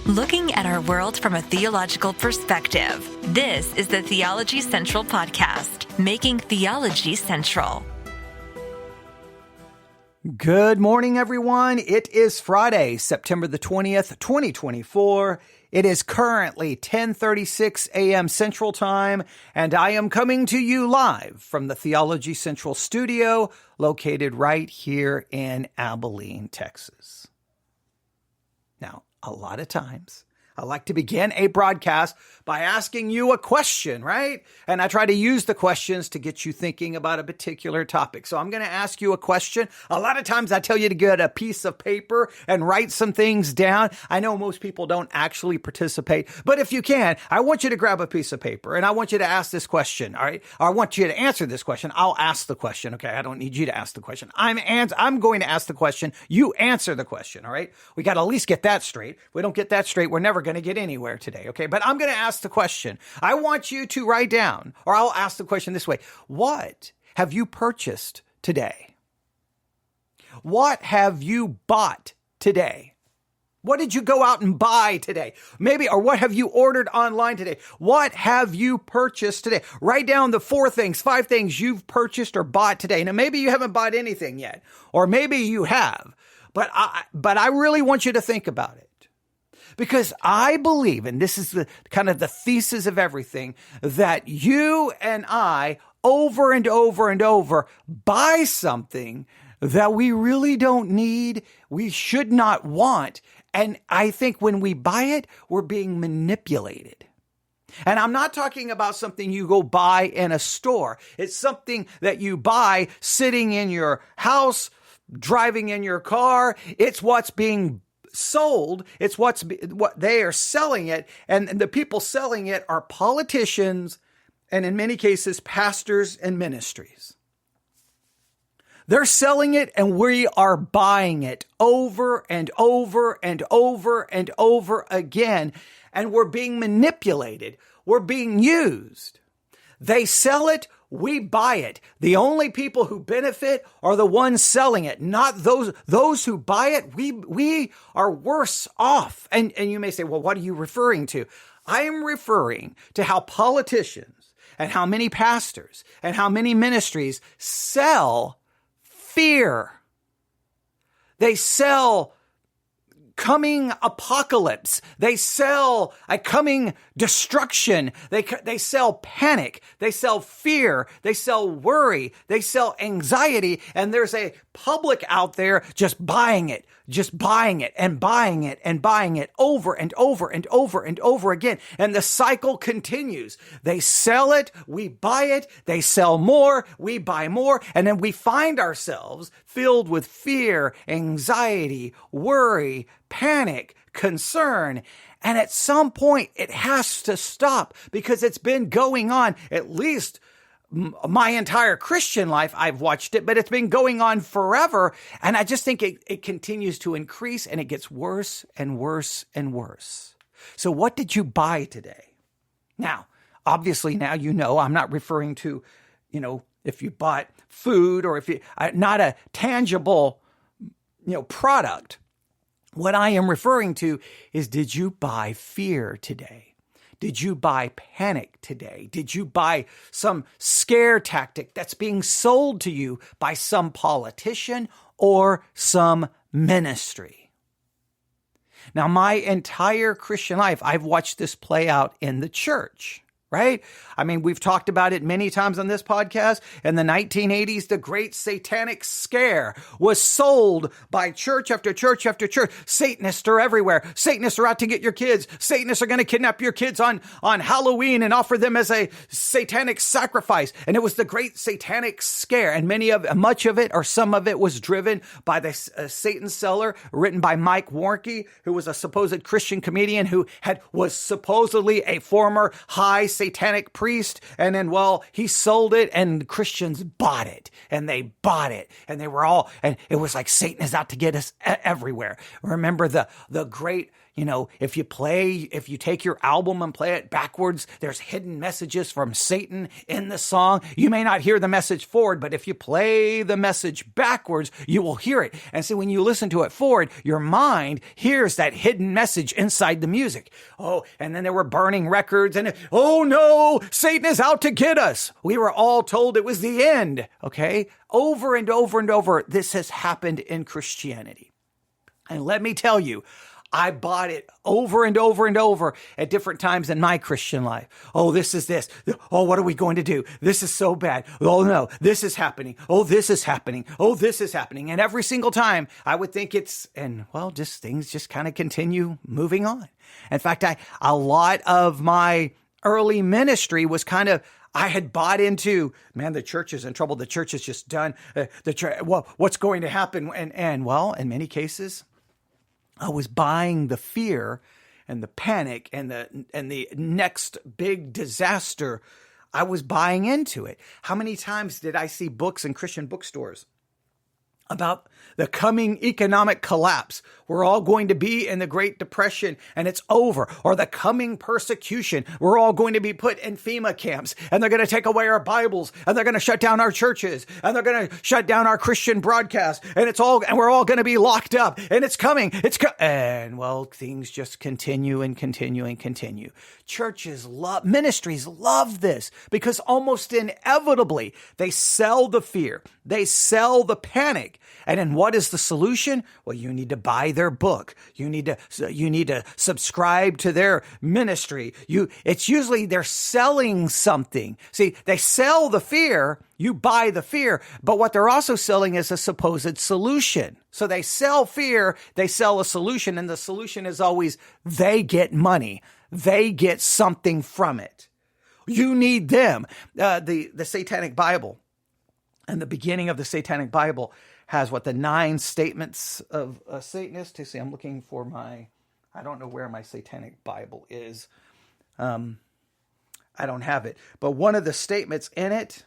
Looking at our world from a theological perspective. This is the Theology Central Podcast, making theology central. Good morning, everyone. It is Friday, September the 20th, 2024. It is currently 10:36 a.m. Central Time, and I am coming to you live from the Theology Central studio located right here in Abilene, Texas. Now, a lot of times, I like to begin a broadcast by asking you a question, right? And I try to use the questions to get you thinking about a particular topic. So I'm going to ask you a question. A lot of times I tell you to get a piece of paper and write some things down. I know most people don't actually participate, but if you can, I want you to grab a piece of paper and I want you to ask this question, all right? Or I want you to answer this question. I'll ask the question, okay? I don't need you to ask the question. I'm going to ask the question. You answer the question, all right? We got to at least get that straight. If we don't get that straight, we're never going to get anywhere today, okay? But I'm going to ask the question. I want you to write down, or I'll ask the question this way. What have you purchased today? What have you bought today? What did you go out and buy today? Maybe, or what have you ordered online today? What have you purchased today? Write down the 5 things you've purchased or bought today. Now, maybe you haven't bought anything yet, or maybe you have, but I really want you to think about it. Because I believe, and this is the kind of the thesis of everything, that you and I over and over and over buy something that we really don't need, we should not want. And I think when we buy it, we're being manipulated. And I'm not talking about something you go buy in a store. It's something that you buy sitting in your house, driving in your car. It's what's being sold. It's what they are selling it. And the people selling it are politicians and in many cases, pastors and ministries. They're selling it and we are buying it over and over and over and over again. And we're being manipulated. We're being used. They sell it. We buy it. The only people who benefit are the ones selling it, not those who buy it. We are worse off. And you may say, well, what are you referring to? I am referring to how politicians and how many pastors and how many ministries sell fear. They sell coming apocalypse. They sell a coming destruction. They sell panic. They sell fear. They sell worry. They sell anxiety. And there's a public out there just buying it and buying it and buying it over and over and over and over again. And the cycle continues. They sell it. We buy it. They sell more. We buy more. And then we find ourselves filled with fear, anxiety, worry, panic, concern. And at some point, it has to stop because it's been going on at least my entire Christian life. I've watched it, but it's been going on forever. And I just think it continues to increase and it gets worse and worse and worse. So what did you buy today? Now, obviously now you know I'm not referring to, if you bought food or if you, not a tangible, product. What I am referring to is, did you buy fear today? Did you buy panic today? Did you buy some scare tactic that's being sold to you by some politician or some ministry? Now, my entire Christian life, I've watched this play out in the church. Right? I mean, we've talked about it many times on this podcast. In the 1980s, the great satanic scare was sold by church after church after church. Satanists are everywhere. Satanists are out to get your kids. Satanists are going to kidnap your kids on Halloween and offer them as a satanic sacrifice. And it was the great satanic scare. And much of it or some of it was driven by the Satan Seller, written by Mike Warnke, who was a supposed Christian comedian who was supposedly a former high satanic priest. And then, well, he sold it and Christians bought it and they bought it and they were all, and it was like Satan is out to get us everywhere. Remember the great, if you take your album and play it backwards, there's hidden messages from Satan in the song. You may not hear the message forward, but if you play the message backwards, you will hear it. And so when you listen to it forward, your mind hears that hidden message inside the music. Oh, and then there were burning records and, oh no, Satan is out to get us. We were all told it was the end. Okay. Over and over and over, this has happened in Christianity. And let me tell you, I bought it over and over and over at different times in my Christian life. Oh, this is this. Oh, what are we going to do? This is so bad. Oh, no, this is happening. Oh, this is happening. Oh, this is happening. And every single time I would think just things just kind of continue moving on. In fact, a lot of my early ministry was kind of, I had bought into, man, the church is in trouble. The church is just done. What's going to happen? And in many cases, I was buying the fear and the panic and the next big disaster. I was buying into it. How many times did I see books in Christian bookstores about the coming economic collapse? We're all going to be in the Great Depression and it's over. Or the coming persecution. We're all going to be put in FEMA camps and they're going to take away our Bibles and they're going to shut down our churches and they're going to shut down our Christian broadcast and we're all going to be locked up and it's coming. And things just continue and continue and continue. Ministries love this because almost inevitably they sell the fear. They sell the panic. And then what is the solution? Well, you need to buy their book. You need to subscribe to their ministry. It's usually they're selling something. See, they sell the fear, you buy the fear, but what they're also selling is a supposed solution. So they sell fear, they sell a solution, and the solution is always they get money. They get something from it. You need them. The Satanic Bible and the beginning of the Satanic Bible has the 9 statements of a Satanist. See, I'm looking for I don't know where my Satanic Bible is. I don't have it. But one of the statements in it,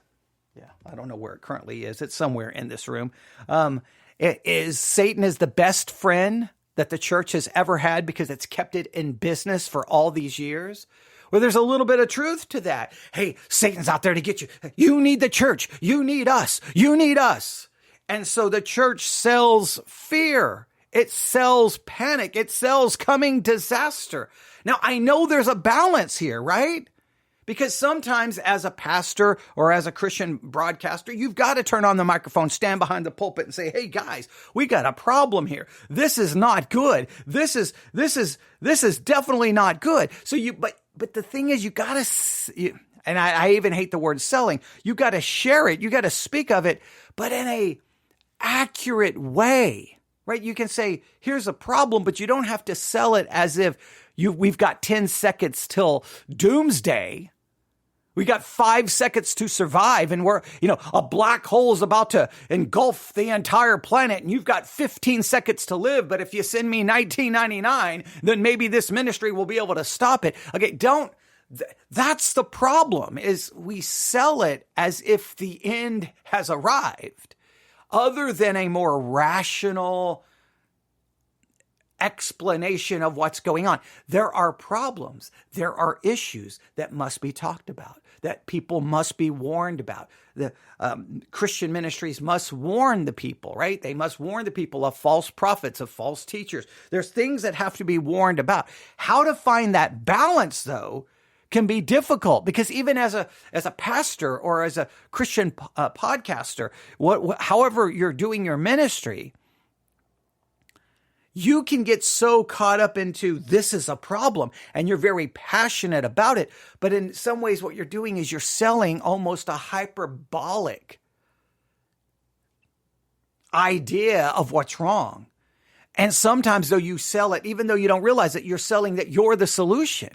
I don't know where it currently is. It's somewhere in this room. It is Satan is the best friend that the church has ever had because it's kept it in business for all these years. Well, there's a little bit of truth to that. Hey, Satan's out there to get you. You need the church. You need us. You need us. And so the church sells fear. It sells panic. It sells coming disaster. Now, I know there's a balance here, right? Because sometimes as a pastor or as a Christian broadcaster, you've got to turn on the microphone, stand behind the pulpit and say, hey guys, we got a problem here. This is not good. This is definitely not good. So but the thing is, you got to, and I even hate the word selling. You got to share it. You got to speak of it, but in a accurate way, right? You can say, here's a problem, but you don't have to sell it as if we've got 10 seconds till doomsday. We got 5 seconds to survive and a black hole is about to engulf the entire planet and you've got 15 seconds to live. But if you send me 1999, then maybe this ministry will be able to stop it. Okay. That's the problem is we sell it as if the end has arrived. Other than a more rational explanation of what's going on. There are problems. There are issues that must be talked about, that people must be warned about. The Christian ministries must warn the people, right? They must warn the people of false prophets, of false teachers. There's things that have to be warned about. How to find that balance, though, can be difficult because even as a pastor or as a Christian podcaster, however you're doing your ministry, you can get so caught up into this is a problem and you're very passionate about it. But in some ways, what you're doing is you're selling almost a hyperbolic idea of what's wrong. And sometimes, though, you sell it, even though you don't realize it, you're selling that you're the solution.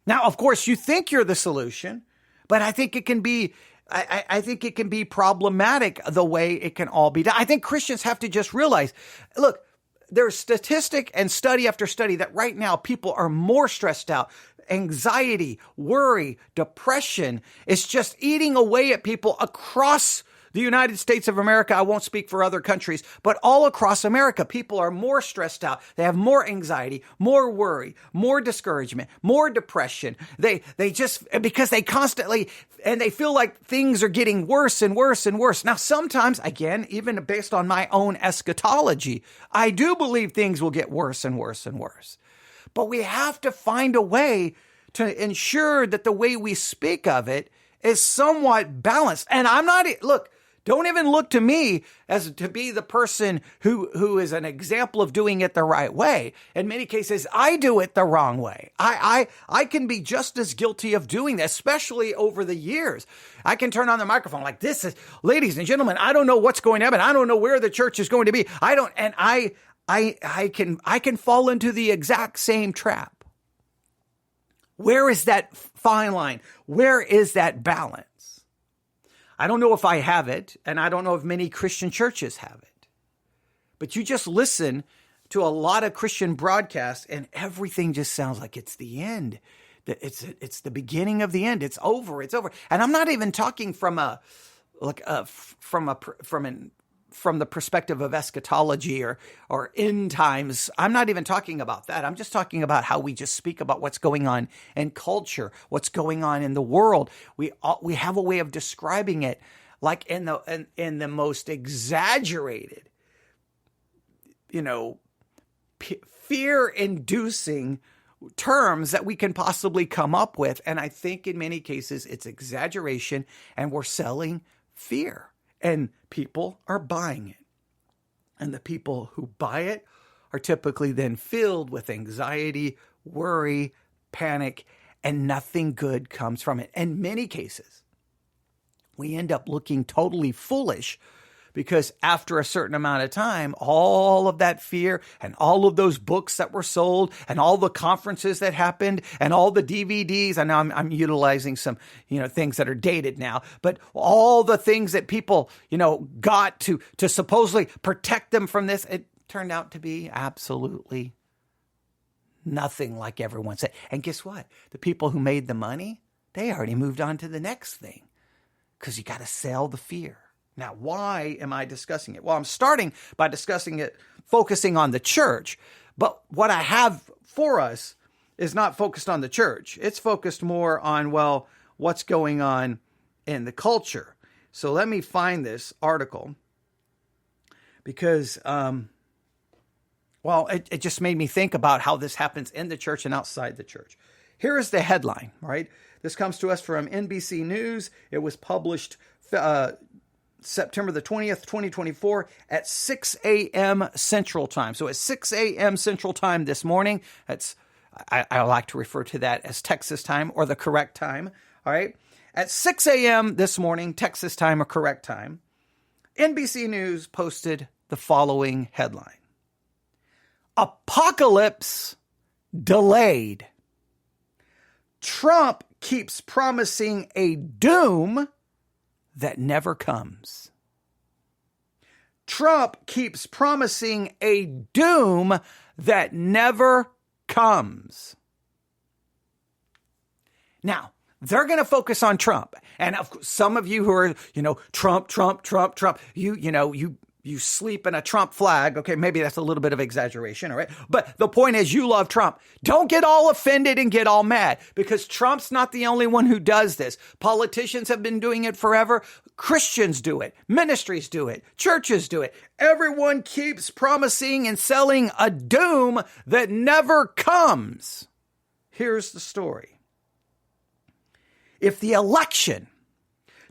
Now, of course, you think you're the solution, but I think it can be I think it can be problematic the way it can all be done. I think Christians have to just realize, look, there's statistic and study after study that right now people are more stressed out anxiety, worry, depression is just eating away at people across the United States of America. I won't speak for other countries, but all across America, people are more stressed out. They have more anxiety, more worry, more discouragement, more depression. They just, because they constantly, and they feel like things are getting worse and worse and worse. Now, sometimes, again, even based on my own eschatology, I do believe things will get worse and worse and worse. But we have to find a way to ensure that the way we speak of it is somewhat balanced. And I'm not, look, don't even look to me as to be the person who is an example of doing it the right way. In many cases, I do it the wrong way. I can be just as guilty of doing that, especially over the years. I can turn on the microphone like this is, ladies and gentlemen, I don't know what's going to happen. I don't know where the church is going to be. I can fall into the exact same trap. Where is that fine line? Where is that balance? I don't know if I have it, and I don't know if many Christian churches have it. But you just listen to a lot of Christian broadcasts, and everything just sounds like it's the end. That it's the beginning of the end. It's over. It's over. And I'm not even talking from the perspective of eschatology or end times. I'm not even talking about that. I'm just talking about how we just speak about what's going on in culture, what's going on in the world. We have a way of describing it like in the most exaggerated, fear-inducing terms that we can possibly come up with. And I think in many cases it's exaggeration, and we're selling fear. And people are buying it. And the people who buy it are typically then filled with anxiety, worry, panic, and nothing good comes from it. In many cases, we end up looking totally foolish because after a certain amount of time, all of that fear and all of those books that were sold and all the conferences that happened and all the DVDs, I know I'm utilizing some, things that are dated now, but all the things that people, got to supposedly protect them from this, it turned out to be absolutely nothing like everyone said. And guess what? The people who made the money, they already moved on to the next thing because you got to sell the fear. Now, why am I discussing it? Well, I'm starting by discussing it, focusing on the church. But what I have for us is not focused on the church. It's focused more on, what's going on in the culture. So let me find this article because, it just made me think about how this happens in the church and outside the church. Here is the headline, right? This comes to us from NBC News. It was published September the 20th, 2024 at 6 a.m. Central Time. So at 6 a.m. Central Time this morning, I like to refer to that as Texas time or the correct time. All right. At 6 a.m. this morning, Texas time or correct time, NBC News posted the following headline: Apocalypse delayed. Trump keeps promising a doom that never comes. Trump keeps promising a doom that never comes. Now, they're going to focus on Trump. And of course, some of you who are, Trump, you sleep in a Trump flag. Okay, maybe that's a little bit of exaggeration, all right? But the point is, you love Trump. Don't get all offended and get all mad because Trump's not the only one who does this. Politicians have been doing it forever. Christians do it. Ministries do it. Churches do it. Everyone keeps promising and selling a doom that never comes. Here's the story. If the election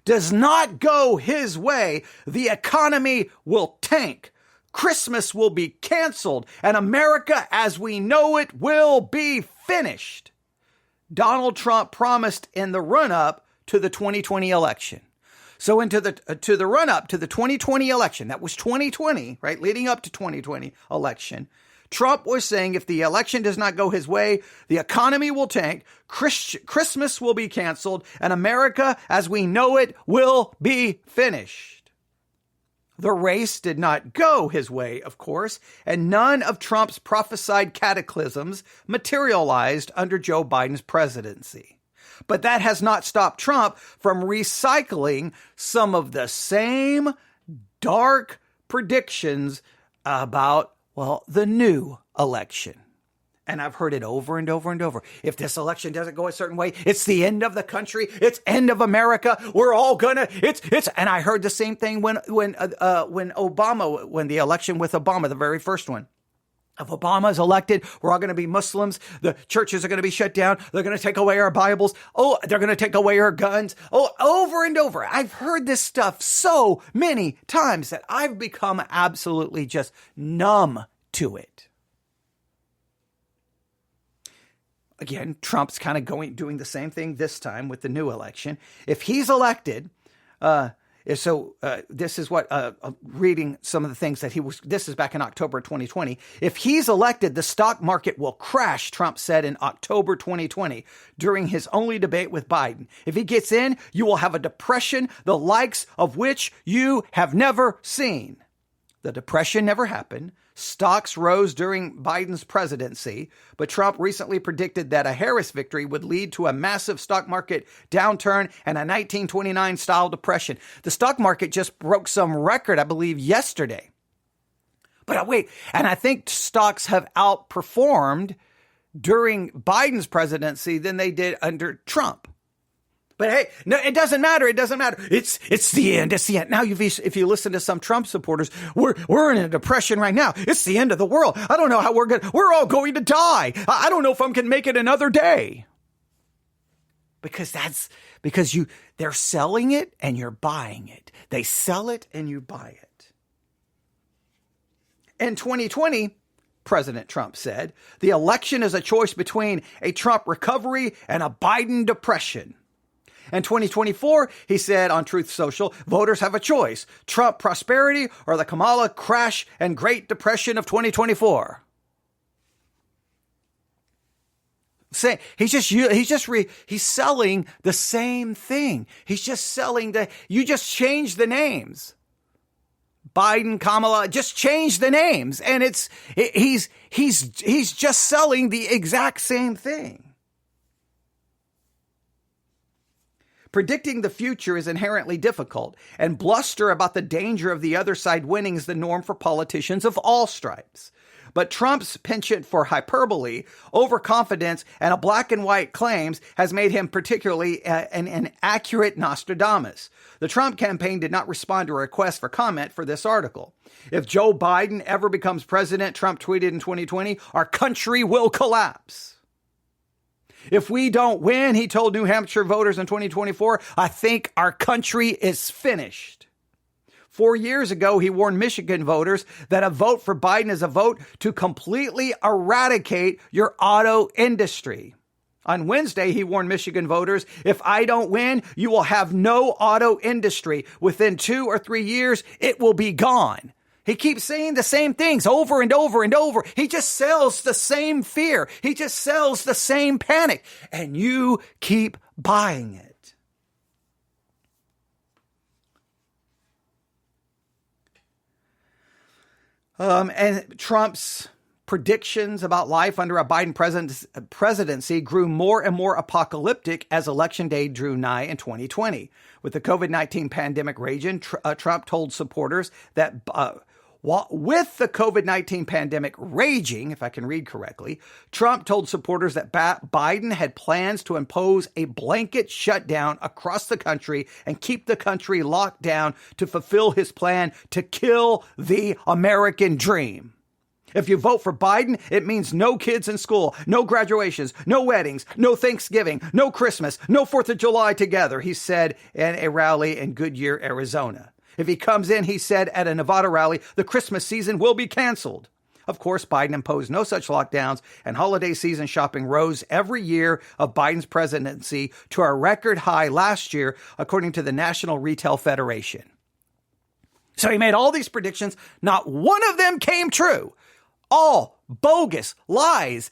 does not go his way, the economy will tank. Christmas will be canceled, and America as we know it will be finished. Donald Trump promised in the run-up to the 2020 election. So to the run-up to the 2020 election, that was 2020, right? Leading up to 2020 election, Trump was saying if the election does not go his way, the economy will tank, Christmas will be canceled, and America as we know it will be finished. The race did not go his way, of course, and none of Trump's prophesied cataclysms materialized under Joe Biden's presidency. But that has not stopped Trump from recycling some of the same dark predictions about, well, the new election. And I've heard it over and over and over. If this election doesn't go a certain way, it's the end of the country. It's end of America. We're all gonna. And I heard the same thing when the election with Obama, the very first one. If Obama is elected, we're all going to be Muslims. The churches are going to be shut down. They're going to take away our Bibles. Oh, they're going to take away our guns. Oh, over and over. I've heard this stuff so many times that I've become absolutely just numb to it. Again, Trump's kind of doing the same thing this time with the new election. If he's elected, this is what, reading some of the things that this is back in October 2020. If he's elected, the stock market will crash, Trump said in October 2020 during his only debate with Biden. If he gets in, you will have a depression, the likes of which you have never seen. The depression never happened. Stocks rose during Biden's presidency, but Trump recently predicted that a Harris victory would lead to a massive stock market downturn and a 1929-style depression. The stock market just broke some record, I believe, yesterday. But wait, and I think stocks have outperformed during Biden's presidency than they did under Trump. But hey, no, it doesn't matter. It doesn't matter. It's the end. It's the end. Now, if you listen to some Trump supporters, we're in a depression right now. It's the end of the world. I don't know how we're all going to die. I don't know if I'm going to make it another day. Because they're selling it and you're buying it. They sell it and you buy it. In 2020, President Trump said, the election is a choice between a Trump recovery and a Biden depression. In 2024, he said on Truth Social, voters have a choice, Trump prosperity or the Kamala crash and Great Depression of 2024. He's selling the same thing. He's just selling you just change the names. Biden, Kamala, just change the names. And he's just selling the exact same thing. Predicting the future is inherently difficult, and bluster about the danger of the other side winning is the norm for politicians of all stripes. But Trump's penchant for hyperbole, overconfidence, and a black and white claims has made him particularly an accurate Nostradamus. The Trump campaign did not respond to a request for comment for this article. If Joe Biden ever becomes president, Trump tweeted in 2020, our country will collapse. If we don't win, he told New Hampshire voters in 2024, I think our country is finished. 4 years ago, he warned Michigan voters that a vote for Biden is a vote to completely eradicate your auto industry. On Wednesday, he warned Michigan voters, if I don't win, you will have no auto industry. Within 2 or 3 years, it will be gone. He keeps saying the same things over and over and over. He just sells the same fear. He just sells the same panic. And you keep buying it. And Trump's predictions about life under a Biden presidency grew more and more apocalyptic as Election Day drew nigh in 2020. With the COVID-19 pandemic raging, Trump told supporters that with the COVID-19 pandemic raging, if I can read correctly, Trump told supporters that Biden had plans to impose a blanket shutdown across the country and keep the country locked down to fulfill his plan to kill the American dream. If you vote for Biden, it means no kids in school, no graduations, no weddings, no Thanksgiving, no Christmas, no 4th of July together, he said in a rally in Goodyear, Arizona. If he comes in, he said at a Nevada rally, the Christmas season will be canceled. Of course, Biden imposed no such lockdowns, and holiday season shopping rose every year of Biden's presidency to a record high last year, according to the National Retail Federation. So he made all these predictions. Not one of them came true. All bogus lies,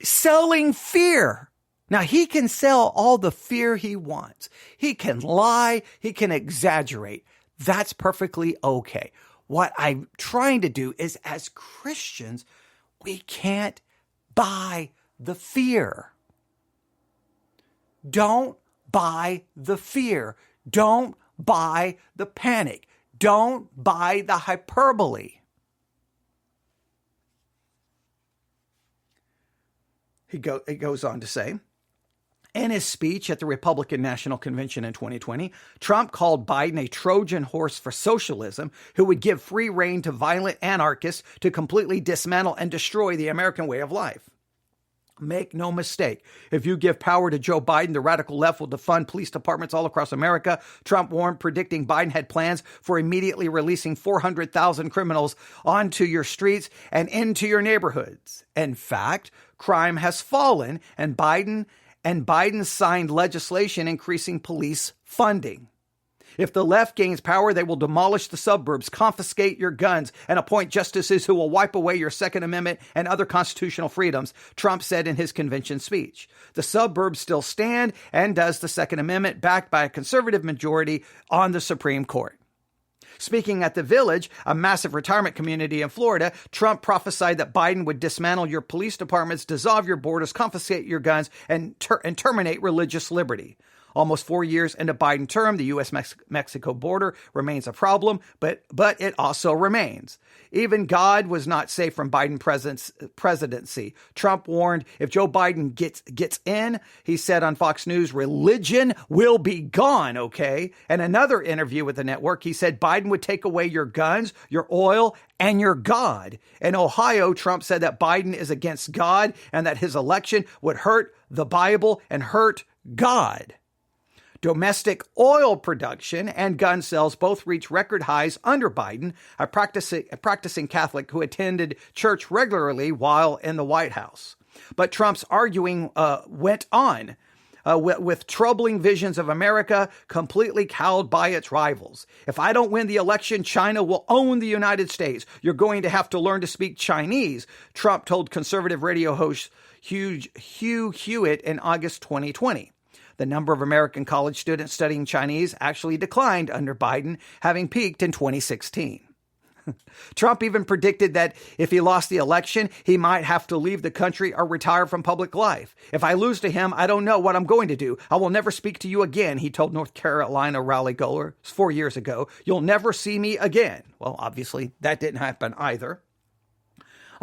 selling fear. Now, he can sell all the fear he wants. He can lie. He can exaggerate. That's perfectly okay. what I'm trying to do is, as Christians, we can't buy the fear. Don't buy the fear. Don't buy the panic. Don't buy the hyperbole. It goes on to say, in his speech at the Republican National Convention in 2020, Trump called Biden a Trojan horse for socialism who would give free rein to violent anarchists to completely dismantle and destroy the American way of life. Make no mistake, if you give power to Joe Biden, the radical left will defund police departments all across America. Trump warned, predicting Biden had plans for immediately releasing 400,000 criminals onto your streets and into your neighborhoods. In fact, crime has fallen, and Biden signed legislation increasing police funding. If the left gains power, they will demolish the suburbs, confiscate your guns, and appoint justices who will wipe away your Second Amendment and other constitutional freedoms, Trump said in his convention speech. The suburbs still stand, and does the Second Amendment, backed by a conservative majority on the Supreme Court. Speaking at the Village, a massive retirement community in Florida, Trump prophesied that Biden would dismantle your police departments, dissolve your borders, confiscate your guns, and terminate religious liberty. Almost 4 years into Biden term, the U.S.-Mexico border remains a problem, but it also remains. Even God was not safe from Biden presidency. Trump warned if Joe Biden gets in, he said on Fox News, religion will be gone, okay? In another interview with the network, he said Biden would take away your guns, your oil, and your God. In Ohio, Trump said that Biden is against God and that his election would hurt the Bible and hurt God. Domestic oil production and gun sales both reached record highs under Biden, a practicing Catholic who attended church regularly while in the White House. But Trump's arguing went on with troubling visions of America completely cowed by its rivals. If I don't win the election, China will own the United States. You're going to have to learn to speak Chinese, Trump told conservative radio host Hugh Hewitt in August 2020. The number of American college students studying Chinese actually declined under Biden, having peaked in 2016. Trump even predicted that if he lost the election, he might have to leave the country or retire from public life. If I lose to him, I don't know what I'm going to do. I will never speak to you again, he told North Carolina rally goers 4 years ago. You'll never see me again. Well, obviously, that didn't happen either.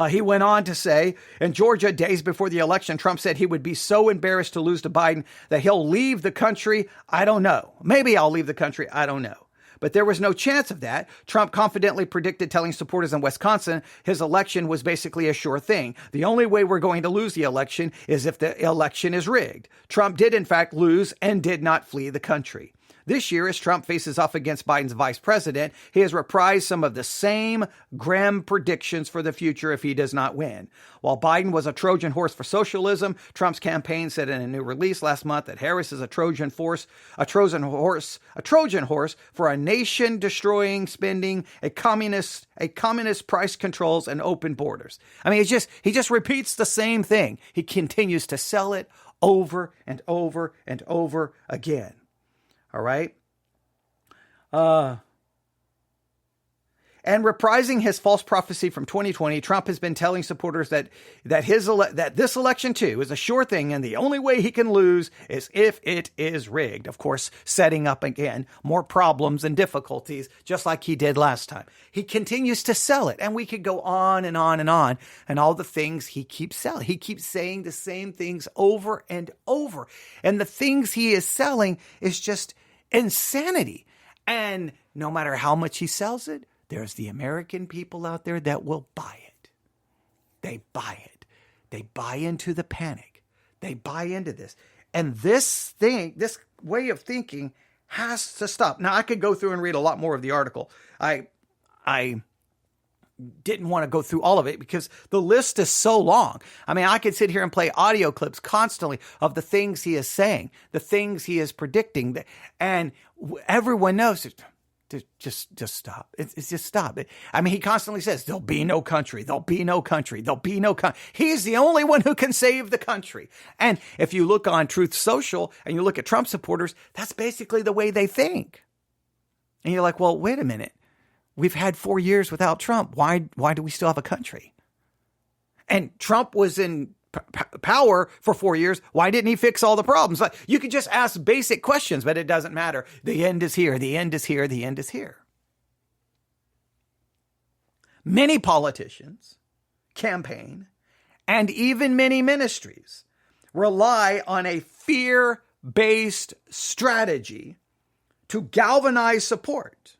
He went on to say, in Georgia, days before the election, Trump said he would be so embarrassed to lose to Biden that he'll leave the country. I don't know. Maybe I'll leave the country. I don't know. But there was no chance of that. Trump confidently predicted, telling supporters in Wisconsin his election was basically a sure thing. The only way we're going to lose the election is if the election is rigged. Trump did, in fact, lose and did not flee the country. This year, as Trump faces off against Biden's vice president, he has reprised some of the same grim predictions for the future if he does not win. While Biden was a Trojan horse for socialism, Trump's campaign said in a new release last month that Harris is a Trojan horse for a nation-destroying spending, a communist price controls, and open borders. I mean, he just repeats the same thing. He continues to sell it over and over and over again. All right. And reprising his false prophecy from 2020, Trump has been telling supporters that this election too is a sure thing, and the only way he can lose is if it is rigged. Of course, setting up again more problems and difficulties, just like he did last time. He continues to sell it, and we could go on and on and on, and all the things he keeps selling. He keeps saying the same things over and over, and the things he is selling is just insanity. And no matter how much he sells it, there's the American people out there that will buy it. They buy it. They buy into the panic. They buy into this. And this way of thinking has to stop. Now, I could go through and read a lot more of the article. I didn't want to go through all of it because the list is so long. I mean, I could sit here and play audio clips constantly of the things he is saying, the things he is predicting, and everyone knows it. Just stop. It's just stop. I mean, he constantly says, there'll be no country. There'll be no country. There'll be no country. He's the only one who can save the country. And if you look on Truth Social and you look at Trump supporters, that's basically the way they think. And you're like, well, wait a minute. we've had 4 years without Trump. Why do we still have a country? And Trump was in power for 4 years. Why didn't he fix all the problems? Like, you could just ask basic questions, but it doesn't matter. The end is here. The end is here. The end is here. Many politicians, campaign, and even many ministries rely on a fear-based strategy to galvanize support.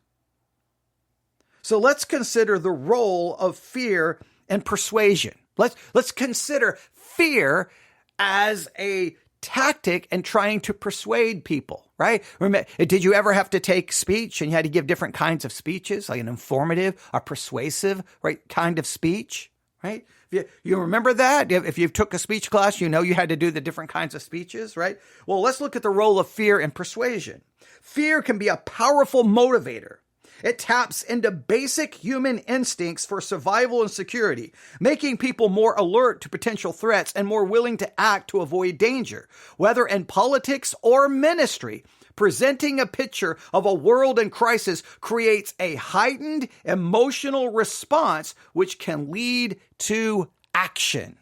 So let's consider the role of fear and persuasion. Let's consider fear as a tactic in trying to persuade people, right? Remember, did you ever have to take speech and you had to give different kinds of speeches, like an informative, a persuasive, right, kind of speech, right? You remember that? If you took a speech class, you know you had to do the different kinds of speeches, right? Well, let's look at the role of fear and persuasion. Fear can be a powerful motivator. It taps into basic human instincts for survival and security, making people more alert to potential threats and more willing to act to avoid danger, whether in politics or ministry. Presenting a picture of a world in crisis creates a heightened emotional response, which can lead to action.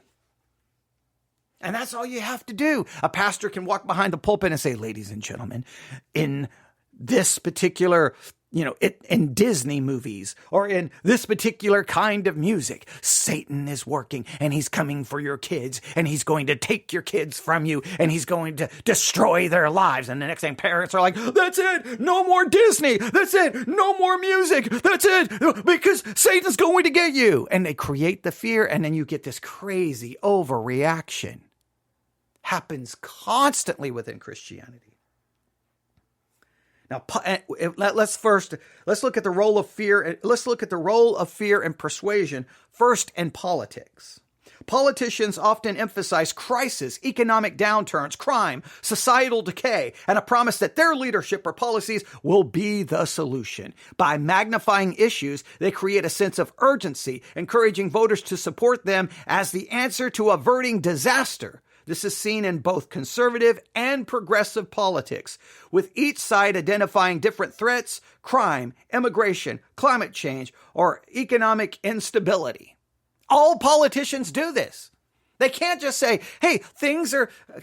And that's all you have to do. A pastor can walk behind the pulpit and say, ladies and gentlemen, in this particular in Disney movies or in this particular kind of music, Satan is working and he's coming for your kids and he's going to take your kids from you and he's going to destroy their lives. And the next thing parents are like, that's it. No more Disney. That's it. No more music. That's it. Because Satan's going to get you. And they create the fear. And then you get this crazy overreaction. Happens constantly within Christianity. Now, let's look at the role of fear. Let's look at the role of fear and persuasion first in politics. Politicians often emphasize crisis, economic downturns, crime, societal decay, and a promise that their leadership or policies will be the solution. By magnifying issues, they create a sense of urgency, encouraging voters to support them as the answer to averting disaster. This is seen in both conservative and progressive politics, with each side identifying different threats, crime, immigration, climate change, or economic instability. All politicians do this. They can't just say, hey,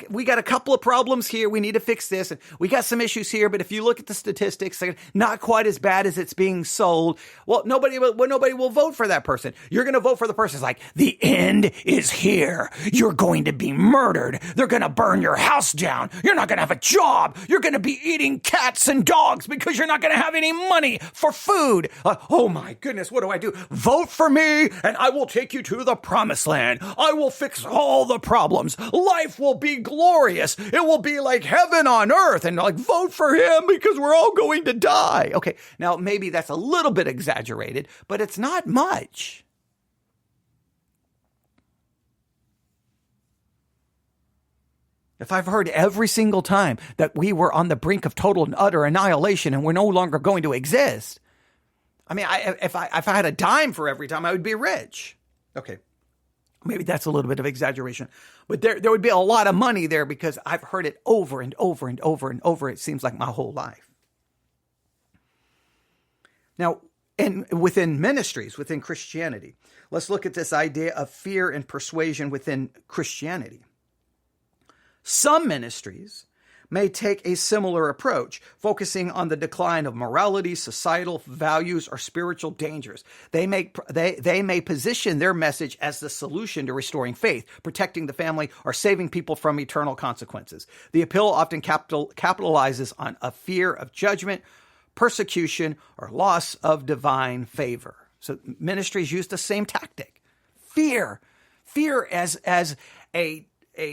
we got a couple of problems here. We need to fix this. And we got some issues here. But if you look at the statistics, they're not quite as bad as it's being sold. Well, nobody will vote for that person. You're going to vote for the person who's like, the end is here. You're going to be murdered. They're going to burn your house down. You're not going to have a job. You're going to be eating cats and dogs because you're not going to have any money for food. Oh my goodness, what do I do? Vote for me and I will take you to the promised land. I will fix all the problems. Life will be glorious. It will be like heaven on earth. And vote for him because we're all going to die. Okay, now maybe that's a little bit exaggerated, but it's not much. If I've heard every single time that we were on the brink of total and utter annihilation and we're no longer going to exist, I mean, if I had a dime for every time, I would be rich. Okay. Maybe that's a little bit of exaggeration, but there would be a lot of money there because I've heard it over and over and over and over. It seems like my whole life. Now, within ministries, within Christianity, let's look at this idea of fear and persuasion within Christianity. Some ministries may take a similar approach, focusing on the decline of morality, societal values, or spiritual dangers. They may position their message as the solution to restoring faith, protecting the family, or saving people from eternal consequences. The appeal often capitalizes on a fear of judgment, persecution, or loss of divine favor. So ministries use the same tactic. Fear as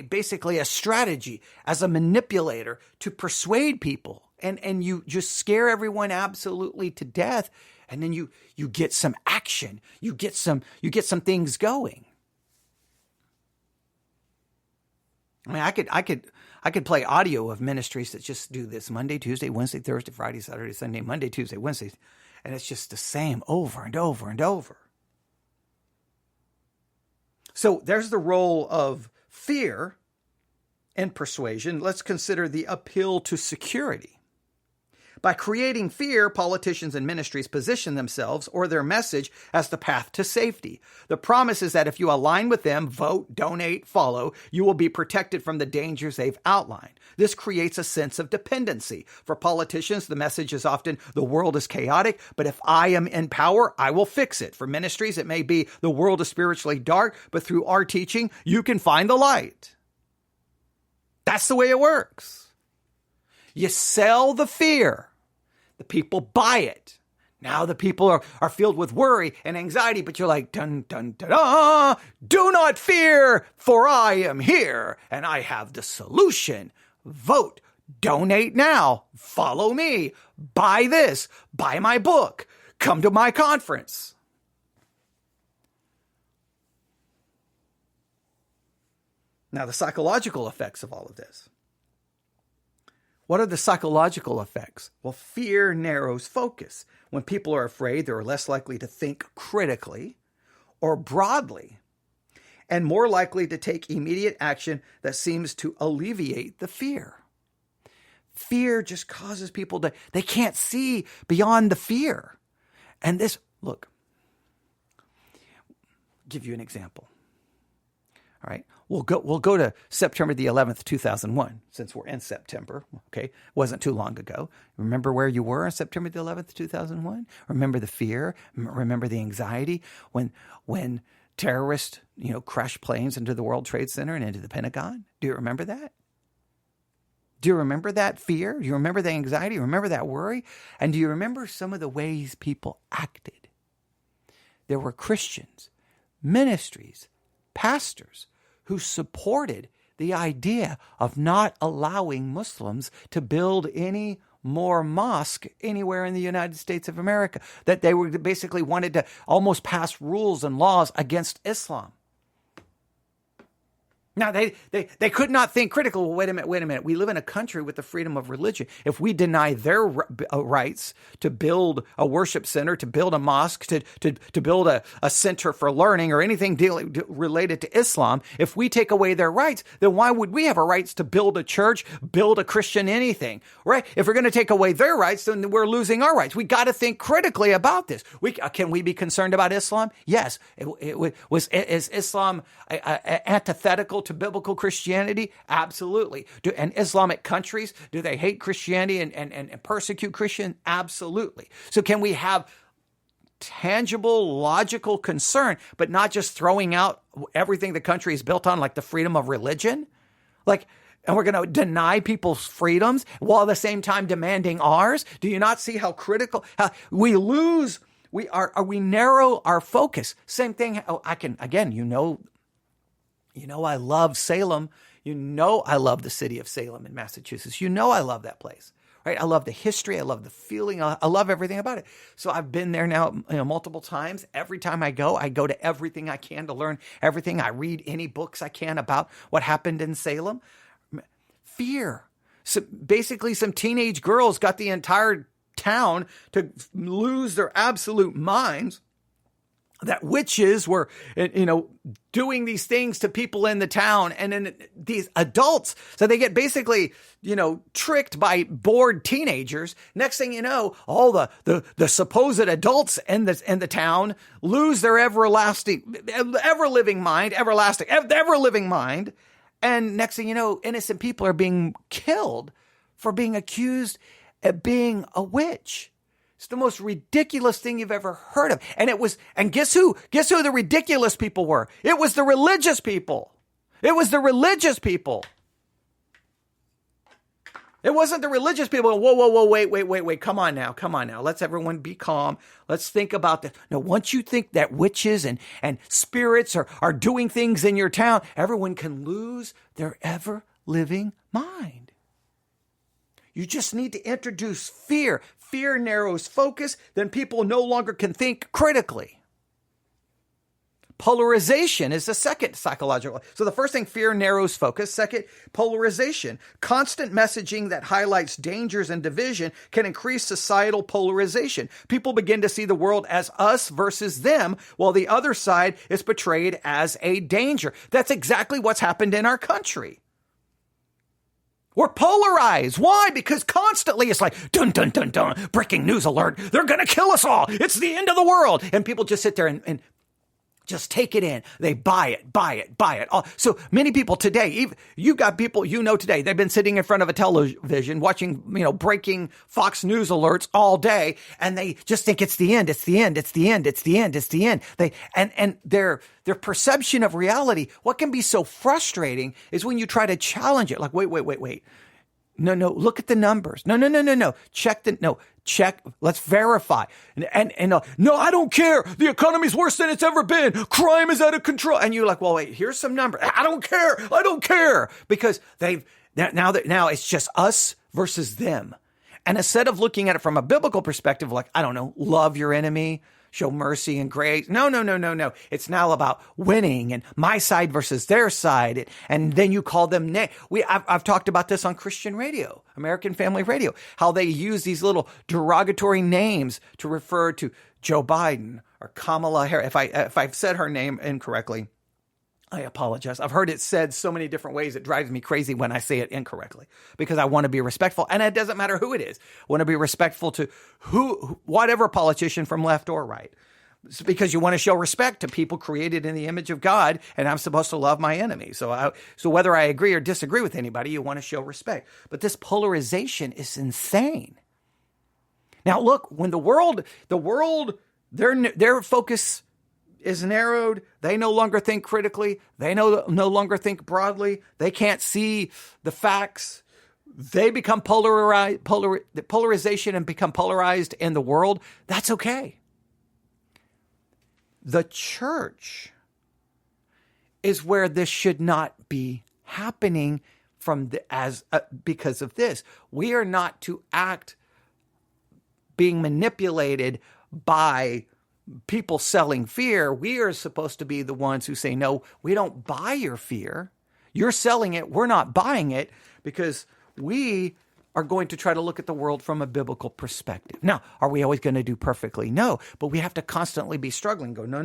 basically a strategy, as a manipulator to persuade people. And you just scare everyone absolutely to death. And then you get some action. You get some things going. I mean, I could play audio of ministries that just do this Monday, Tuesday, Wednesday, Thursday, Friday, Saturday, Sunday, Monday, Tuesday, Wednesday. And it's just the same over and over and over. So there's the role of fear and persuasion. Let's consider the appeal to security. By creating fear, politicians and ministries position themselves or their message as the path to safety. The promise is that if you align with them, vote, donate, follow, you will be protected from the dangers they've outlined. This creates a sense of dependency. For politicians, the message is often the world is chaotic, but if I am in power, I will fix it. For ministries, it may be the world is spiritually dark, but through our teaching, you can find the light. That's the way it works. You sell the fear. The people buy it. Now the people are filled with worry and anxiety, but you're like, dun, dun, dun, dun, do not fear, for I am here and I have the solution. Vote, donate now, follow me, buy this, buy my book, come to my conference. Now, the psychological effects of all of this. What are the psychological effects? Well, fear narrows focus. When people are afraid, they're less likely to think critically or broadly, and more likely to take immediate action that seems to alleviate the fear. Fear just causes people they can't see beyond the fear. And this, look, give you an example. All right. We'll go to September the 11th, 2001, since we're in September. Okay. Wasn't too long ago. Remember where you were on September the 11th, 2001? Remember the fear? Remember the anxiety when terrorists, crashed planes into the World Trade Center and into the Pentagon? Do you remember that? Do you remember that fear? Do you remember the anxiety? Remember that worry? And do you remember some of the ways people acted? There were Christians, ministries, pastors who supported the idea of not allowing Muslims to build any more mosque anywhere in the United States of America, that they were basically wanted to almost pass rules and laws against Islam. Now, they could not think critically. Well, wait a minute. We live in a country with the freedom of religion. If we deny their rights to build a worship center, to build a mosque, to build a center for learning or anything related to Islam, if we take away their rights, then why would we have a rights to build a church, build a Christian anything, right? If we're going to take away their rights, then we're losing our rights. We got to think critically about this. Can we be concerned about Islam? Yes. Is Islam antithetical to biblical Christianity? Absolutely. And Islamic countries, do they hate Christianity and persecute Christians? Absolutely. So can we have tangible, logical concern, but not just throwing out everything the country is built on, like the freedom of religion? And we're going to deny people's freedoms while at the same time demanding ours? Do you not see how critical, how we lose, we narrow our focus? Same thing. I love Salem. I love the city of Salem in Massachusetts. I love that place, right? I love the history. I love the feeling. I love everything about it. So I've been there now, multiple times. Every time I go to everything I can to learn everything. I read any books I can about what happened in Salem. Fear. So basically, some teenage girls got the entire town to lose their absolute minds. That witches were, doing these things to people in the town, and then these adults, so they get basically, tricked by bored teenagers. Next thing you know, all the supposed adults in the town lose their ever-living mind, and next thing you know, innocent people are being killed for being accused of being a witch. It's the most ridiculous thing you've ever heard of. And guess who the ridiculous people were? It was the religious people. It wasn't the religious people. Whoa, wait. Come on now. Let's everyone be calm. Let's think about this. Now, once you think that witches and spirits are doing things in your town, everyone can lose their ever-living mind. You just need to introduce fear. Fear narrows focus, then people no longer can think critically. Polarization is the second psychological. So the first thing, fear narrows focus. Second, polarization. Constant messaging that highlights dangers and division can increase societal polarization. People begin to see the world as us versus them, while the other side is portrayed as a danger. That's exactly what's happened in our country. We're polarized. Why? Because constantly it's like, dun, dun, dun, dun, breaking news alert. They're going to kill us all. It's the end of the world. And people just sit there and just take it in. They buy it. So many people today, you've got people today, they've been sitting in front of a television watching, breaking Fox News alerts all day, and they just think it's the end. And their perception of reality, what can be so frustrating is when you try to challenge it. Like, wait. No, look at the numbers. No. Check. Let's verify. No, I don't care. The economy's worse than it's ever been. Crime is out of control. And you're like, well, wait, here's some numbers. I don't care. Because now it's just us versus them. And instead of looking at it from a biblical perspective, like, I don't know, love your enemy, show mercy and grace. No. It's now about winning and my side versus their side. And then you call them I've talked about this on Christian radio, American Family Radio, how they use these little derogatory names to refer to Joe Biden or Kamala Harris. If I've said her name incorrectly, I apologize. I've heard it said so many different ways. It drives me crazy when I say it incorrectly because I want to be respectful. And it doesn't matter who it is. I want to be respectful to whatever politician from left or right. It's because you want to show respect to people created in the image of God, and I'm supposed to love my enemy. So whether I agree or disagree with anybody, you want to show respect. But this polarization is insane. Now, look, when the world, their focus is narrowed. They no longer think critically. They no longer think broadly. They can't see the facts. They become polarization and become polarized in the world. That's okay. The church is where this should not be happening because of this. We are not to act being manipulated by people selling fear. We are supposed to be the ones who say, no, we don't buy your fear. You're selling it. We're not buying it because we are going to try to look at the world from a biblical perspective. Now, are we always going to do perfectly? No, but we have to constantly be struggling. Go, no.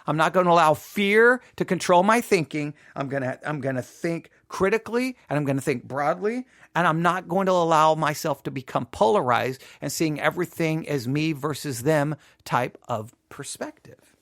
I'm not going to allow fear to control my thinking. I'm going to think critically and I'm going to think broadly. And I'm not going to allow myself to become polarized and seeing everything as me versus them type of perspective.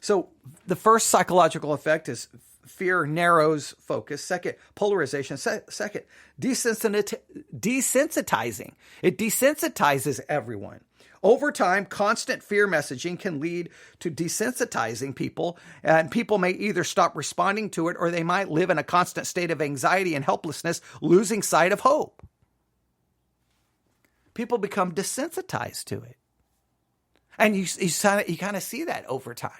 So the first psychological effect is fear narrows focus. Second, polarization. Second, desensitizing. It desensitizes everyone. Over time, constant fear messaging can lead to desensitizing people, and people may either stop responding to it or they might live in a constant state of anxiety and helplessness, losing sight of hope. People become desensitized to it. And you kind of see that over time.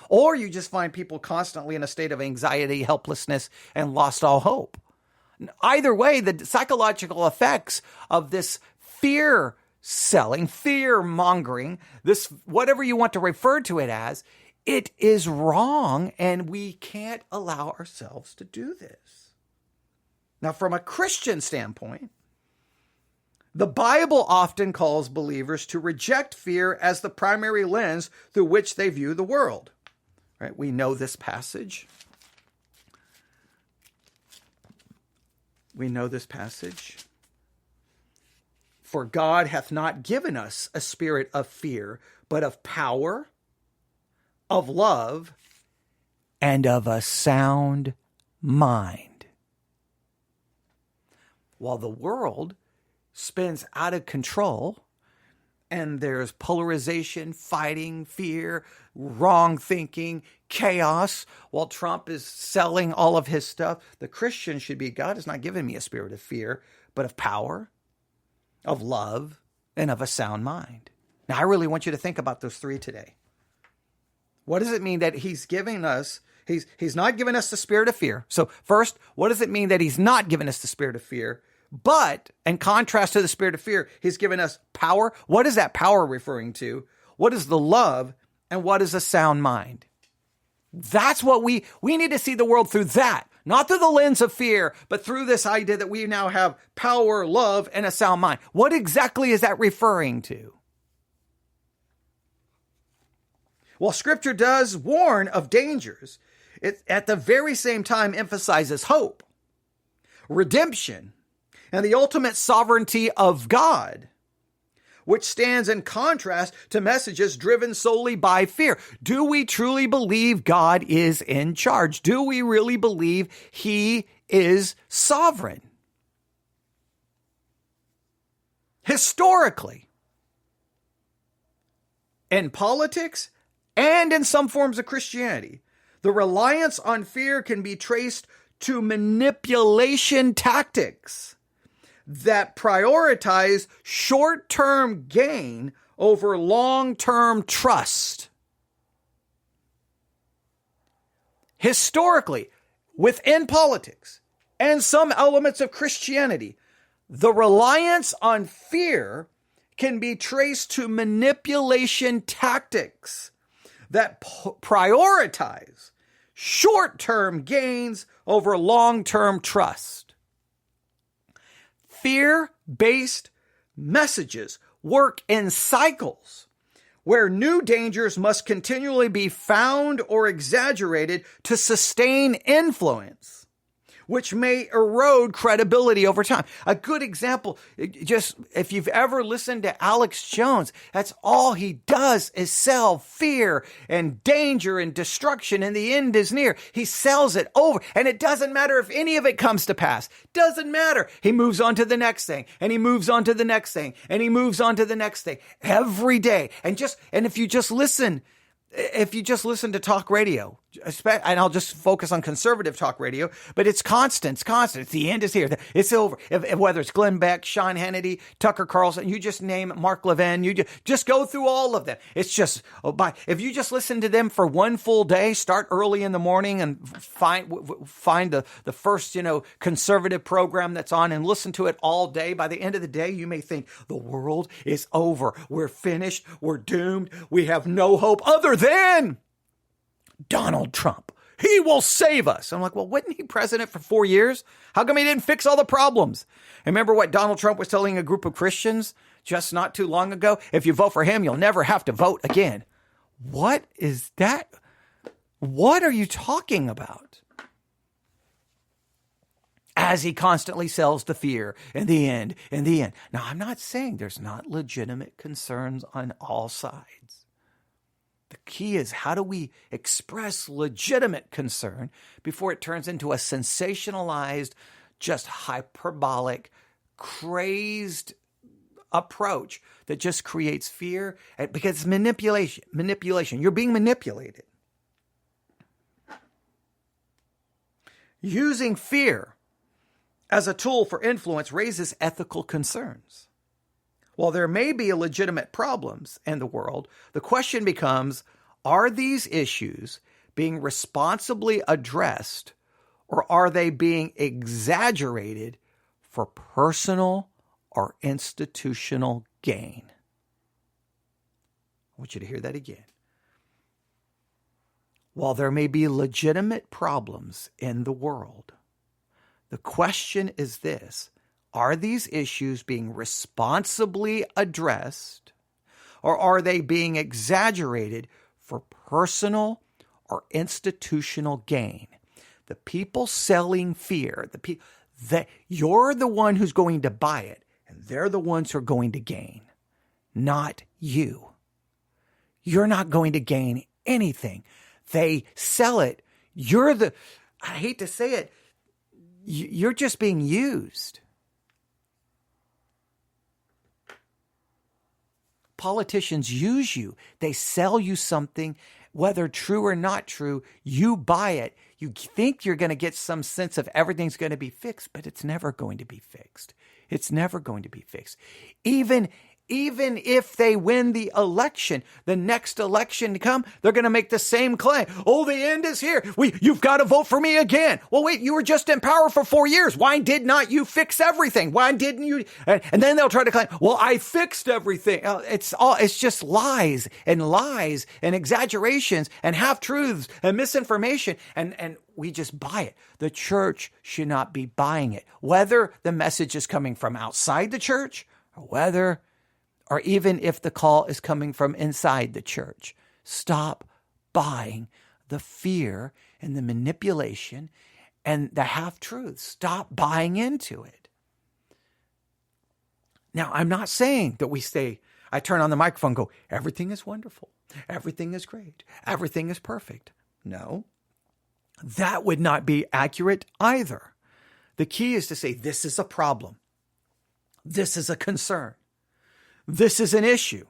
Or you just find people constantly in a state of anxiety, helplessness, and lost all hope. Either way, the psychological effects of this fear selling, fear mongering, this whatever you want to refer to it as, it is wrong, and we can't allow ourselves to do this. Now, from a Christian standpoint, the Bible often calls believers to reject fear as the primary lens through which they view the world. Right? We know this passage. For God hath not given us a spirit of fear, but of power, of love, and of a sound mind. While the world spins out of control, and there's polarization, fighting, fear, wrong thinking, chaos, while Trump is selling all of his stuff, the Christian should be, God has not given me a spirit of fear, but of power, of love, and of a sound mind. Now, I really want you to think about those three today. What does it mean that he's giving us, he's not giving us the spirit of fear? So first, what does it mean that he's not giving us the spirit of fear? But in contrast to the spirit of fear, he's given us power. What is that power referring to? What is the love? And what is a sound mind? That's what we need to see the world through that. Not through the lens of fear, but through this idea that we now have power, love, and a sound mind. What exactly is that referring to? Well, Scripture does warn of dangers, it at the very same time emphasizes hope, redemption, and the ultimate sovereignty of God, which stands in contrast to messages driven solely by fear. Do we truly believe God is in charge? Do we really believe he is sovereign? Historically, in politics and in some forms of Christianity, the reliance on fear can be traced to manipulation tactics that prioritize short-term gain over long-term trust. Historically, within politics and some elements of Christianity, the reliance on fear can be traced to manipulation tactics that prioritize short-term gains over long-term trust. Fear-based messages work in cycles where new dangers must continually be found or exaggerated to sustain influence, which may erode credibility over time. A good example, just if you've ever listened to Alex Jones, that's all he does is sell fear and danger and destruction, and the end is near. He sells it over, and it doesn't matter if any of it comes to pass. Doesn't matter. He moves on to the next thing, and he moves on to the next thing, and he moves on to the next thing every day. And if you just listen to talk radio, and I'll just focus on conservative talk radio, but it's constant. The end is here. It's over. Whether it's Glenn Beck, Sean Hannity, Tucker Carlson, you just name Mark Levin, you just go through all of them. It's just, if you just listen to them for one full day, start early in the morning and find the first, conservative program that's on and listen to it all day. By the end of the day, you may think the world is over. We're finished. We're doomed. We have no hope other than Donald Trump. He will save us. I'm like, well, wasn't he president for 4 years? How come he didn't fix all the problems? And remember what Donald Trump was telling a group of Christians just not too long ago? If you vote for him, you'll never have to vote again. What is that? What are you talking about? As he constantly sells the fear in the end. Now, I'm not saying there's not legitimate concerns on all sides. The key is, how do we express legitimate concern before it turns into a sensationalized, just hyperbolic, crazed approach that just creates fear? Because it's manipulation. You're being manipulated. Using fear as a tool for influence raises ethical concerns. While there may be legitimate problems in the world, the question becomes, are these issues being responsibly addressed, or are they being exaggerated for personal or institutional gain? I want you to hear that again. While there may be legitimate problems in the world, the question is this: are these issues being responsibly addressed, or are they being exaggerated for personal or institutional gain? The people selling fear, that you're the one who's going to buy it, and they're the ones who are going to gain, not you. You're not going to gain anything. They sell it. I hate to say it, you're just being used. Politicians use you. They sell you something, whether true or not true. You buy it. You think you're going to get some sense of everything's going to be fixed, but it's never going to be fixed. It's never going to be fixed. Even if they win the election, the next election to come, they're going to make the same claim. Oh, the end is here. You've got to vote for me again. Well, wait, you were just in power for 4 years. Why did not you fix everything? Why didn't you? And then they'll try to claim, well, I fixed everything. It's just lies and exaggerations and half-truths and misinformation. And we just buy it. The church should not be buying it. Whether the message is coming from outside the church or even if the call is coming from inside the church. Stop buying the fear and the manipulation and the half-truths. Stop buying into it. Now, I'm not saying that I turn on the microphone and go, everything is wonderful. Everything is great. Everything is perfect. No, that would not be accurate either. The key is to say, this is a problem. This is a concern. This is an issue.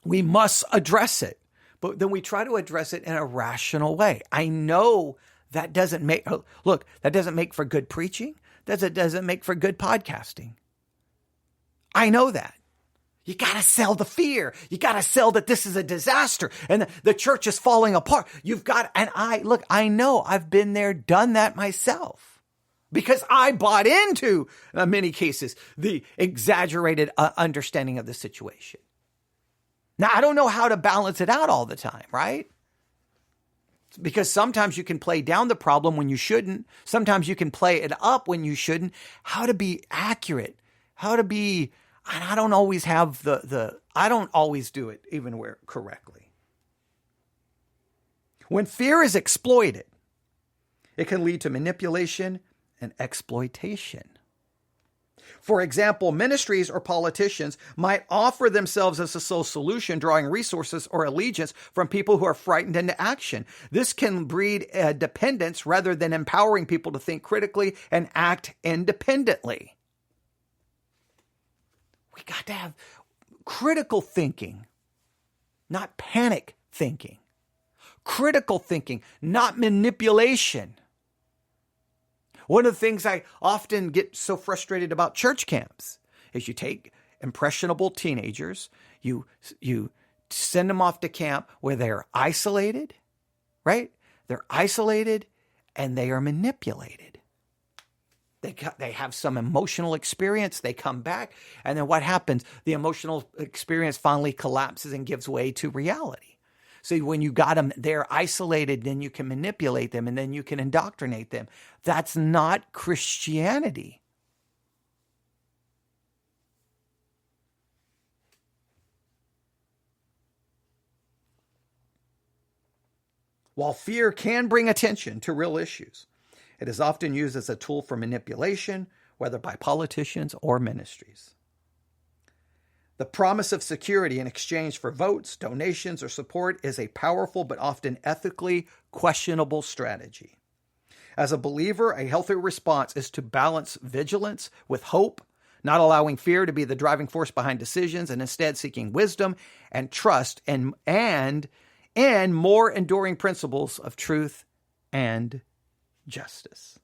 We must address it. But then we try to address it in a rational way. I know that doesn't make for good preaching. That doesn't make for good podcasting. I know that. You got to sell the fear. You got to sell that this is a disaster and the church is falling apart. I know I've been there, done that myself. Because I bought into, in many cases, the exaggerated understanding of the situation. Now, I don't know how to balance it out all the time, right? Because sometimes you can play down the problem when you shouldn't. Sometimes you can play it up when you shouldn't. How to be accurate. And I don't always have I don't always do it even correctly. When fear is exploited, it can lead to manipulation and exploitation. For example, ministries or politicians might offer themselves as a sole solution, drawing resources or allegiance from people who are frightened into action. This can breed dependence rather than empowering people to think critically and act independently. We got to have critical thinking, not panic thinking. Critical thinking, not manipulation. One of the things I often get so frustrated about church camps is you take impressionable teenagers, you send them off to camp where they're isolated, right? They're isolated and they are manipulated. They have some emotional experience, they come back, and then what happens? The emotional experience finally collapses and gives way to reality. So when you got them there isolated, then you can manipulate them and then you can indoctrinate them. That's not Christianity. While fear can bring attention to real issues, it is often used as a tool for manipulation, whether by politicians or ministries. The promise of security in exchange for votes, donations, or support is a powerful but often ethically questionable strategy. As a believer, a healthy response is to balance vigilance with hope, not allowing fear to be the driving force behind decisions, and instead seeking wisdom and trust and more enduring principles of truth and justice.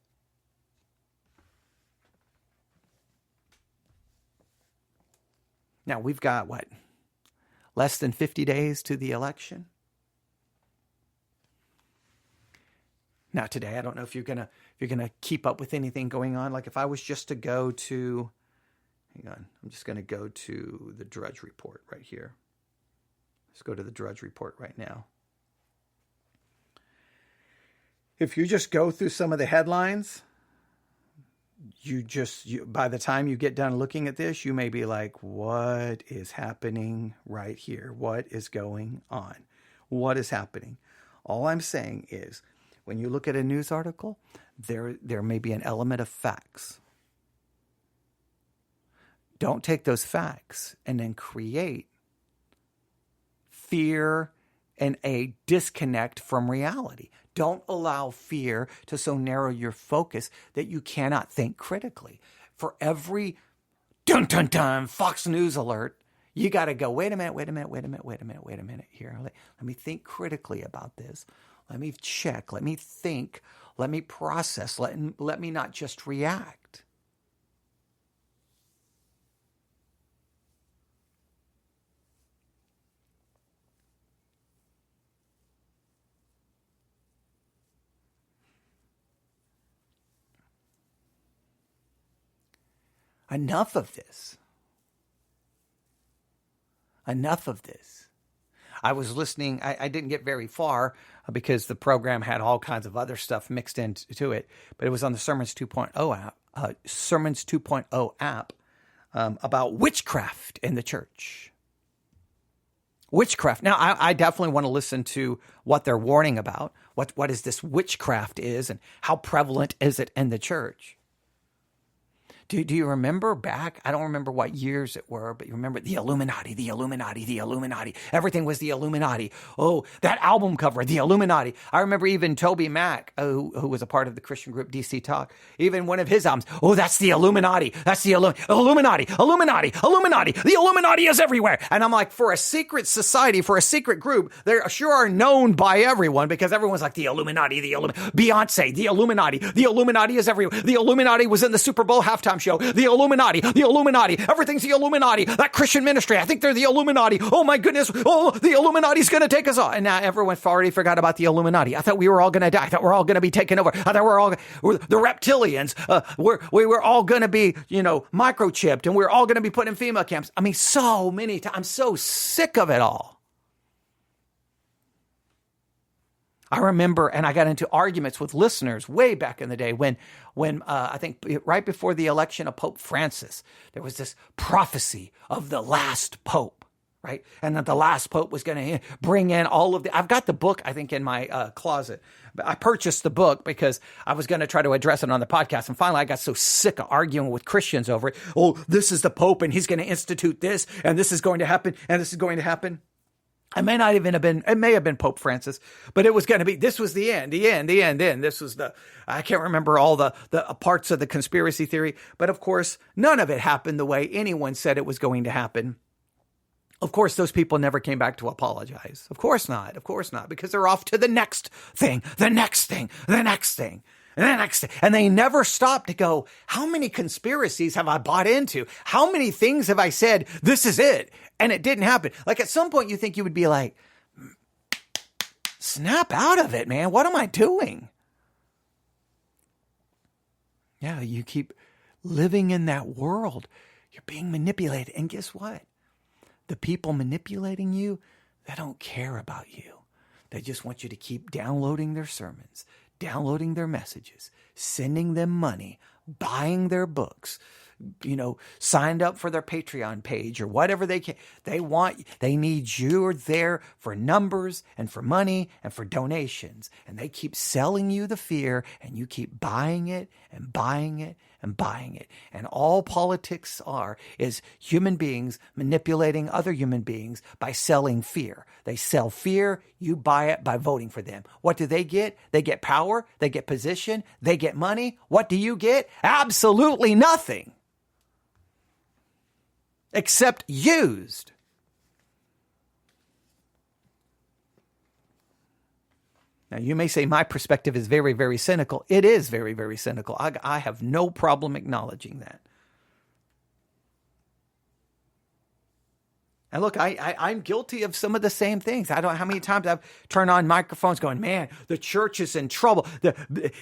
Now, we've got, less than 50 days to the election? Now, today, I don't know if you're gonna keep up with anything going on. Like if I was just to go to, hang on, I'm just going to go to the Drudge Report right here. Let's go to the Drudge Report right now. If you just go through some of the headlines, by the time you get done looking at this, you may be like, what is happening right here? What is going on? What is happening? All I'm saying is, when you look at a news article, there may be an element of facts. Don't take those facts and then create fear and a disconnect from reality. Don't allow fear to so narrow your focus that you cannot think critically. For every dun-dun-dun Fox News alert, you got to go, wait a minute here. Let me think critically about this. Let me check. Let me think. Let me process. Let me not just react. Enough of this. Enough of this. I was listening. I didn't get very far because the program had all kinds of other stuff mixed into it. But it was on the Sermons 2.0 app, about witchcraft in the church. Witchcraft. Now, I definitely want to listen to what they're warning about. What is this witchcraft is, and how prevalent is it in the church? Do you remember back? I don't remember what years it were, but you remember the Illuminati, the Illuminati, the Illuminati. Everything was the Illuminati. Oh, that album cover, the Illuminati. I remember even Toby Mac, who was a part of the Christian group DC Talk, even one of his albums. Oh, that's the Illuminati. That's the Illuminati, Illuminati, Illuminati. The Illuminati is everywhere. And I'm like, for a secret society, for a secret group, they sure are known by everyone because everyone's like the Illuminati, Beyonce, the Illuminati is everywhere. The Illuminati was in the Super Bowl halftime show. The Illuminati, everything's the Illuminati. That Christian ministry, I think they're the Illuminati. Oh my goodness, oh, the Illuminati's going to take us all. And now everyone already forgot about the Illuminati. I thought we were all going to die. I thought we're all going to be taken over. I thought the reptilians, we were all going to be, microchipped, and we're all going to be put in female camps. I mean, so many times. I'm so sick of it all. I remember, and I got into arguments with listeners way back in the day when I think right before the election of Pope Francis, there was this prophecy of the last pope, right? And that the last pope was going to bring in all of I've got the book, I think, in my closet. I purchased the book because I was going to try to address it on the podcast. And finally, I got so sick of arguing with Christians over it. Oh, this is the pope, and he's going to institute this, and this is going to happen, and this is going to happen. It may have been Pope Francis, but it was going to be, this was the end. This was I can't remember all the parts of the conspiracy theory, but of course, none of it happened the way anyone said it was going to happen. Of course, those people never came back to apologize. Of course not, because they're off to the next thing. And they never stopped to go, how many conspiracies have I bought into? How many things have I said, this is it? And it didn't happen. Like at some point you think you would be like, snap out of it, man. What am I doing? Yeah, you keep living in that world. You're being manipulated. And guess what? The people manipulating you, they don't care about you. They just want you to keep downloading their sermons, downloading their messages, sending them money, buying their books, signed up for their Patreon page or whatever they can. They need you there for numbers and for money and for donations. And they keep selling you the fear, and you keep buying it and buying it and buying it. And all politics is human beings manipulating other human beings by selling fear. They sell fear, you buy it by voting for them. What do they get? They get power, they get position, they get money. What do you get? Absolutely nothing. Except used. Now, you may say my perspective is very, very cynical. It is very, very cynical. I have no problem acknowledging that. And look, I'm guilty of some of the same things. I don't know how many times I've turned on microphones going, man, the church is in trouble.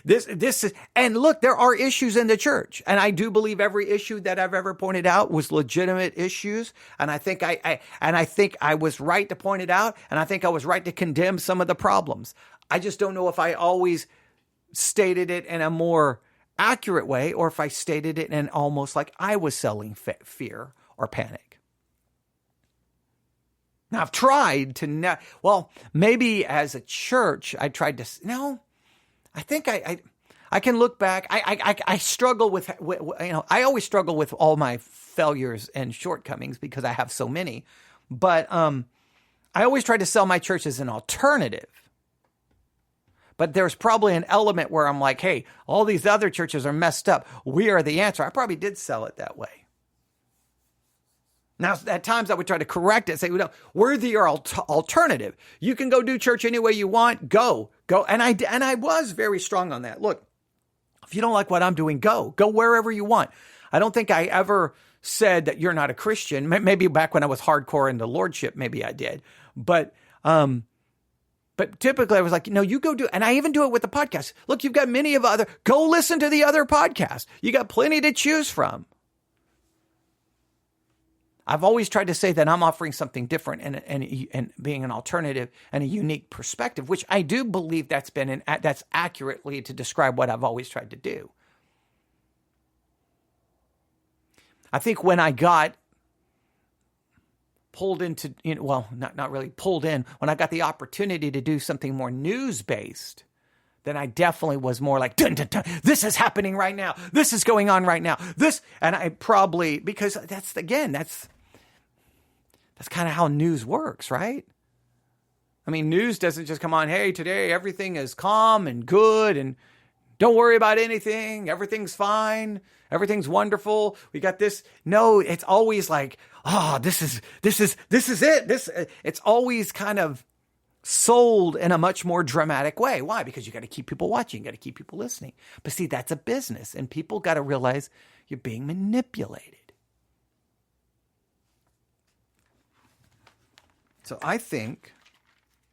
This is, and look, there are issues in the church. And I do believe every issue that I've ever pointed out was legitimate issues. And I think I was right to point it out. And I think I was right to condemn some of the problems. I just don't know if I always stated it in a more accurate way, or if I stated it in almost like I was selling fear or panic. Now, I've tried to, maybe as a church, I tried to, I think I can look back. I struggle with, I always struggle with all my failures and shortcomings because I have so many. But I always try to sell my church as an alternative. But there's probably an element where I'm like, hey, all these other churches are messed up. We are the answer. I probably did sell it that way. Now, at times I would try to correct it, say, we're the alternative. You can go do church any way you want. Go. And I was very strong on that. Look, if you don't like what I'm doing, go wherever you want. I don't think I ever said that you're not a Christian. Maybe back when I was hardcore into lordship, maybe I did. But typically I was like, no, you go do it. And I even do it with the podcast. Look, you've got go listen to the other podcasts. You got plenty to choose from. I've always tried to say that I'm offering something different and being an alternative and a unique perspective, which I do believe that's accurately to describe what I've always tried to do. I think when I got pulled into, well, not really pulled in, when I got the opportunity to do something more news-based, then I definitely was more like, dun, dun, dun, this is happening right now. This is going on right now. And I probably, because that's kind of how news works, right? I mean, news doesn't just come on, hey, today everything is calm and good and don't worry about anything. Everything's fine. Everything's wonderful. We got this. No, it's always like, this is it. It's always kind of sold in a much more dramatic way. Why? Because you got to keep people watching. You got to keep people listening. But see, that's a business, and people got to realize you're being manipulated. So I think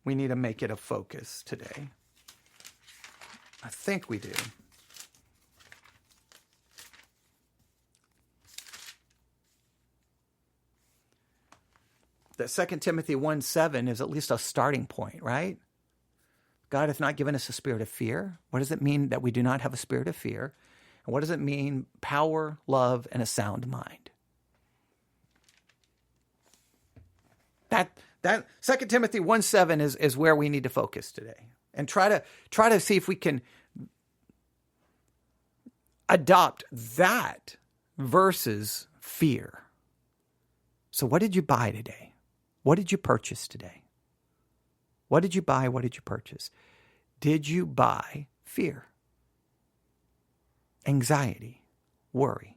we need to make it a focus today. I think we do. That 2 Timothy 1:7 is at least a starting point, right? God hath not given us a spirit of fear. What does it mean that we do not have a spirit of fear? And what does it mean? Power, love, and a sound mind. That 2 Timothy 1:7 is where we need to focus today. And try to see if we can adopt that versus fear. So what did you buy today? What did you purchase today? What did you buy? What did you purchase? Did you buy fear, anxiety, worry?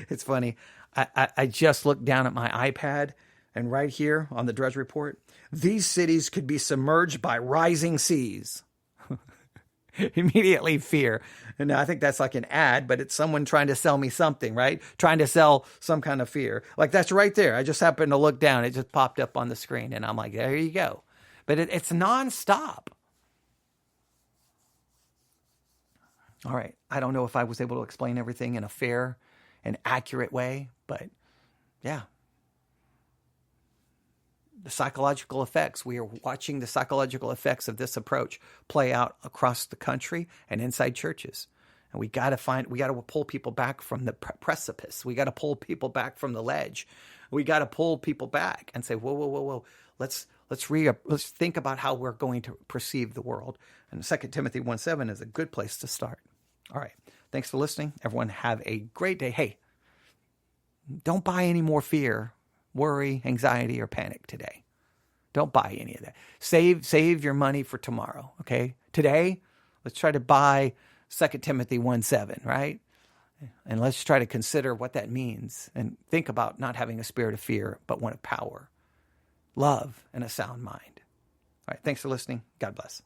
It's funny. I just looked down at my iPad, and right here on the Drudge Report, these cities could be submerged by rising seas. Immediately fear. And I think that's like an ad, but it's someone trying to sell me something, right? Trying to sell some kind of fear. Like that's right there. I just happened to look down. It just popped up on the screen, and I'm like, there you go. But it's nonstop. All right. I don't know if I was able to explain everything in a fair and accurate way, but yeah. The psychological effects, we are watching the psychological effects of this approach play out across the country and inside churches. And we got to pull people back from the precipice. We got to pull people back from the ledge. We got to pull people back and say, whoa. Let's think about how we're going to perceive the world. And 2 Timothy 1:7 is a good place to start. All right. Thanks for listening. Everyone have a great day. Hey, don't buy any more fear, worry, anxiety, or panic today. Don't buy any of that. Save your money for tomorrow, okay? Today, let's try to buy 2 Timothy 1:7, right? And let's try to consider what that means and think about not having a spirit of fear, but one of power, love, and a sound mind. All right, thanks for listening. God bless.